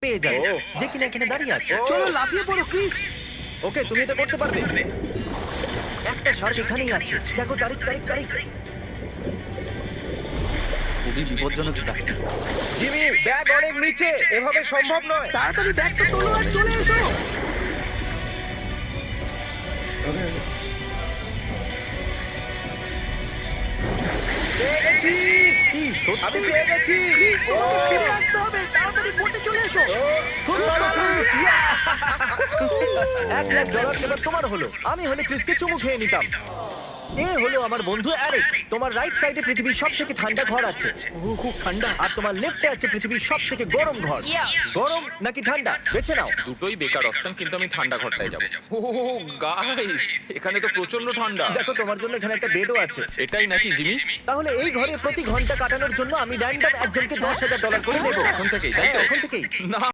পেয়ে যাবে ও। যে কিনা এখানে দাঁড়িয়ে আছে। চলো লাফিয়ে পড়ো ক্রিস। ওকে, তুমি এটা করতে পারবে। একটা শার্ক এখানেই আছে, দেখো তারিখ তারিখ তারিখ। খুবই বিপজ্জনক এটা। জিমি, ব্যাগ অনেক নিচে, এভাবে সম্ভব নয়। তাড়াতাড়ি ব্যাগটা তোলো আর চলে এসো। পেয়ে গেছি, কি সত্যি? আমি পেয়ে গেছি। ক্রিস, তোমাকে ফিরে আসতে হবে, তাড়াতাড়ি বোটে চলে এসো। খুব ভালো, ক্রিস। $1,00,000 এবার তোমার হলো। আমি হলে ক্রিসকে চুমু খেয়ে নিতাম। এ হলো আমার বন্ধু অ্যারিক। তোমার রাইট সাইডে পৃথিবীর সব থেকে ঠান্ডা ঘর আছে, খুব ঠান্ডা। আর তোমার লেফটে আছে পৃথিবীর সব থেকে গরম ঘর। গরম নাকি ঠান্ডা বেছে নাও। দুটোই বেকার অপশন, কিন্তু আমি ঠান্ডা ঘরটায় যাব। ও গাইস, এখানে তো প্রচন্ড ঠান্ডা। দেখো তোমার জন্য এখানে একটা বেডও আছে। এটাই নাকি জিমি? তাহলে এই ঘরে প্রতি ঘন্টা কাটানোর জন্য আমি র্যান্ডম একজনকে $10,000 করে দেবো। এখন থেকেই, তাই তো? হ্যাঁ, এখন থেকেই। না